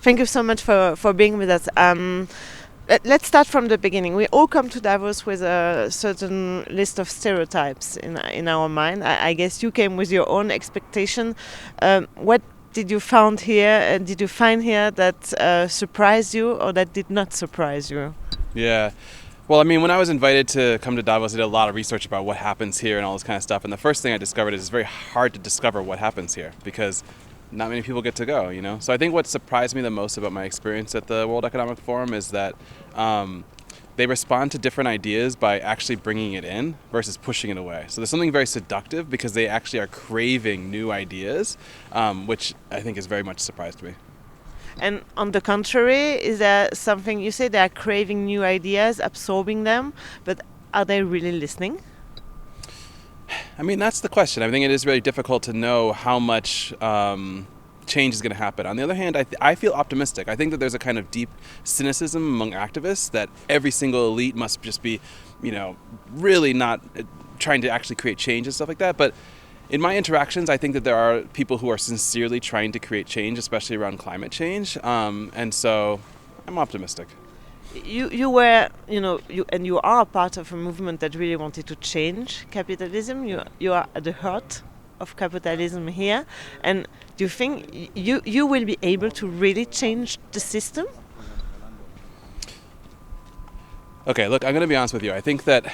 Thank you so much for being with us. Let's start from the beginning. We all come to Davos with a certain list of stereotypes in our mind. I guess you came with your own expectation. What did you find here? Did you find here that surprised you or that did not surprise you? Yeah. Well, I mean, when I was invited to come to Davos, I did a lot of research about what happens here and all this kind of stuff. And the first thing I discovered is it's very hard to discover what happens here because not many people get to go, you know? So I think what surprised me the most about my experience at the World Economic Forum is that they respond to different ideas by actually bringing it in versus pushing it away. So there's something very seductive because they actually are craving new ideas, which I think is very much a surprise to me. And on the contrary, is there something you say they are craving new ideas, absorbing them, but are they really listening? I mean, that's the question. I think it is really difficult to know how much change is going to happen. On the other hand, I feel optimistic. I think that there's a kind of deep cynicism among activists that every single elite must just be, really not trying to actually create change and stuff like that. But in my interactions, I think that there are people who are sincerely trying to create change, especially around climate change. And so I'm optimistic. You were, you are part of a movement that really wanted to change capitalism. You are at the heart of capitalism here. And do you think you will be able to really change the system? Okay, look, I'm going to be honest with you. I think that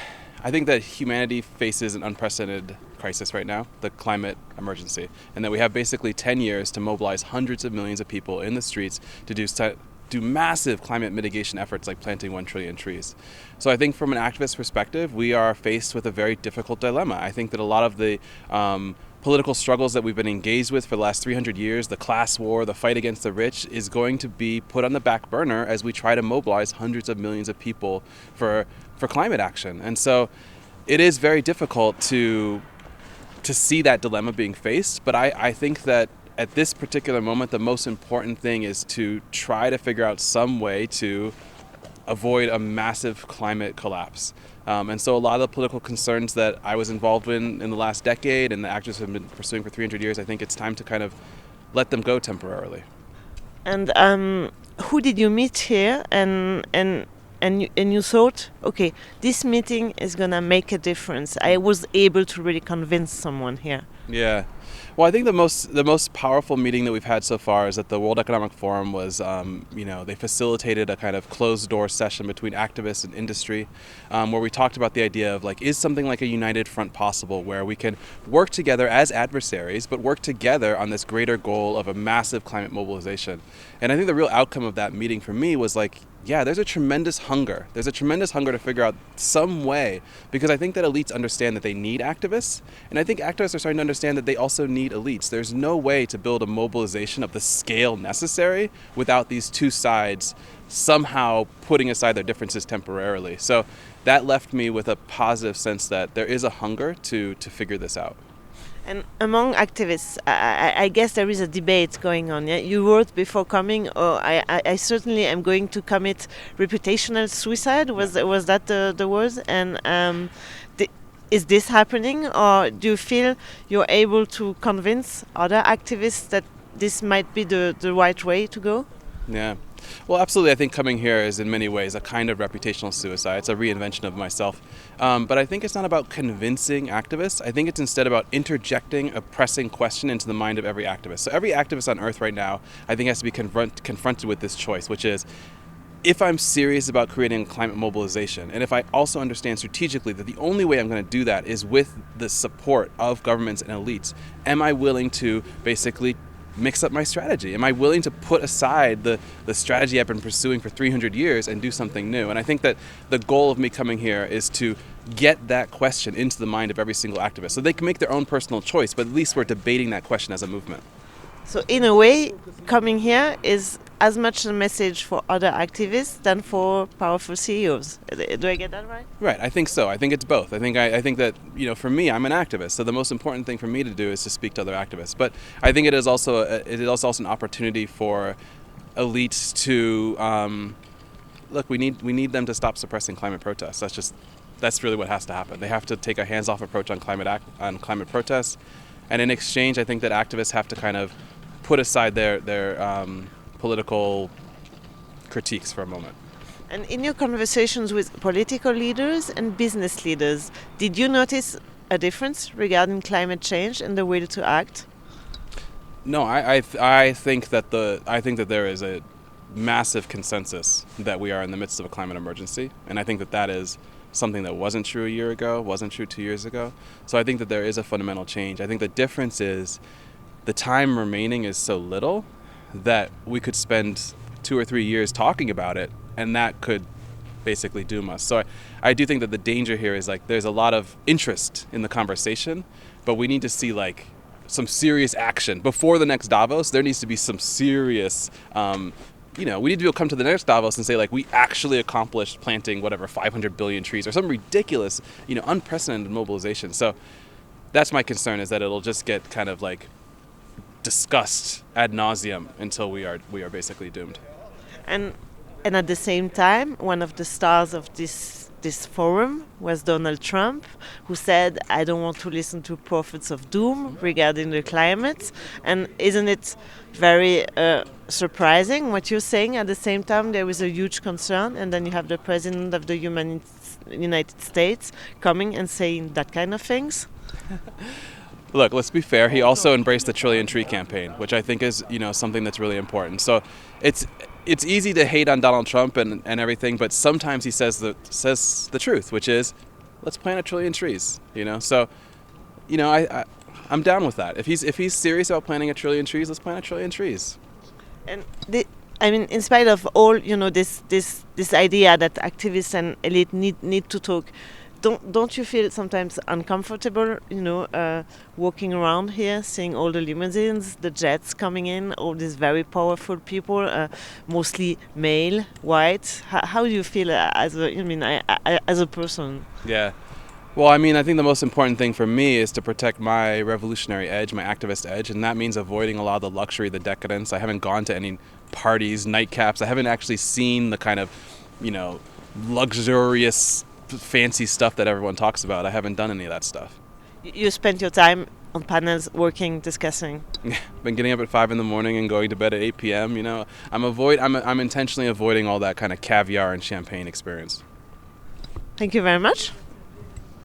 humanity faces an unprecedented crisis right now, the climate emergency, and that we have basically 10 years to mobilize hundreds of millions of people in the streets to do massive climate mitigation efforts like planting 1 trillion trees. So I think from an activist perspective, we are faced with a very difficult dilemma. I think that a lot of the political struggles that we've been engaged with for the last 300 years, the class war, the fight against the rich, is going to be put on the back burner as we try to mobilize hundreds of millions of people for climate action. And so it is very difficult to see that dilemma being faced, but I think that at this particular moment, the most important thing is to try to figure out some way to avoid a massive climate collapse. And so a lot of the political concerns that I was involved in the last decade and the activists have been pursuing for 300 years, I think it's time to kind of let them go temporarily. And who did you meet here? And you thought, okay, this meeting is gonna make a difference. I was able to really convince someone here. Yeah. Well, I think the most powerful meeting that we've had so far is that the World Economic Forum was, they facilitated a kind of closed-door session between activists and industry, where we talked about the idea of is something like a united front possible, where we can work together as adversaries, but work together on this greater goal of a massive climate mobilization. And I think the real outcome of that meeting for me was there's a tremendous hunger. There's a tremendous hunger to figure out some way, because I think that elites understand that they need activists, and I think activists are starting to understand that they also need elites. There's no way to build a mobilization of the scale necessary without these two sides somehow putting aside their differences temporarily. So that left me with a positive sense that there is a hunger to figure this out. And among activists, I guess there is a debate going on. Yeah? You wrote before coming, I certainly am going to commit reputational suicide. Was that the word? And is this happening, or do you feel you're able to convince other activists that this might be the right way to go? Yeah. Well, absolutely. I think coming here is in many ways a kind of reputational suicide. It's a reinvention of myself. But I think it's not about convincing activists. I think it's instead about interjecting a pressing question into the mind of every activist. So every activist on Earth right now, I think, has to be confronted with this choice, which is, if I'm serious about creating climate mobilization, and if I also understand strategically that the only way I'm going to do that is with the support of governments and elites, am I willing to basically mix up my strategy? Am I willing to put aside the strategy I've been pursuing for 300 years and do something new? And I think that the goal of me coming here is to get that question into the mind of every single activist so they can make their own personal choice, but at least we're debating that question as a movement. So in a way, coming here is as much a message for other activists than for powerful CEOs. Do I get that right? Right, I think so. I think it's both. I think that, for me, I'm an activist, so the most important thing for me to do is to speak to other activists. But I think it is also an opportunity for elites to look. We need them to stop suppressing climate protests. That's really what has to happen. They have to take a hands-off approach on climate protests, and in exchange, I think that activists have to kind of put aside their political critiques for a moment. And in your conversations with political leaders and business leaders, did you notice a difference regarding climate change and the way to act? No, I think that there is a massive consensus that we are in the midst of a climate emergency, and I think that is something that wasn't true a year ago, wasn't true 2 years ago. So I think that there is a fundamental change. I think the difference is the time remaining is so little that we could spend 2 or 3 years talking about it, and that could basically doom us. So I do think that the danger here is like there's a lot of interest in the conversation, but we need to see like some serious action before the next Davos. There needs to be some serious, we need to come to the next Davos and say like we actually accomplished planting 500 billion trees or some ridiculous, unprecedented mobilization. So that's my concern, is that it'll just get kind of like discussed ad nauseum until we are basically doomed. And at the same time, one of the stars of this forum was Donald Trump, who said, "I don't want to listen to prophets of doom regarding the climate." And isn't it very surprising what you're saying? At the same time, there is a huge concern, and then you have the president of the United States coming and saying that kind of things. Look, let's be fair. He also embraced the Trillion Tree campaign, which I think is, something that's really important. So it's easy to hate on Donald Trump and everything, but sometimes he says the truth, which is, let's plant 1 trillion trees. So, I'm down with that. If he's serious about planting 1 trillion trees, let's plant 1 trillion trees. And in spite of all, this idea that activists and elite need to talk, don't you feel sometimes uncomfortable, walking around here, seeing all the limousines, the jets coming in, all these very powerful people, mostly male, white? How do you feel as a person? Yeah. Well, I think the most important thing for me is to protect my revolutionary edge, my activist edge, and that means avoiding a lot of the luxury, the decadence. I haven't gone to any parties, nightcaps. I haven't actually seen the kind of, luxurious, fancy stuff that everyone talks about. I haven't done any of that stuff. You spent your time on panels, working, discussing. Been getting up at 5 a.m. and going to bed at 8 p.m. I'm intentionally avoiding all that kind of caviar and champagne experience. Thank you very much.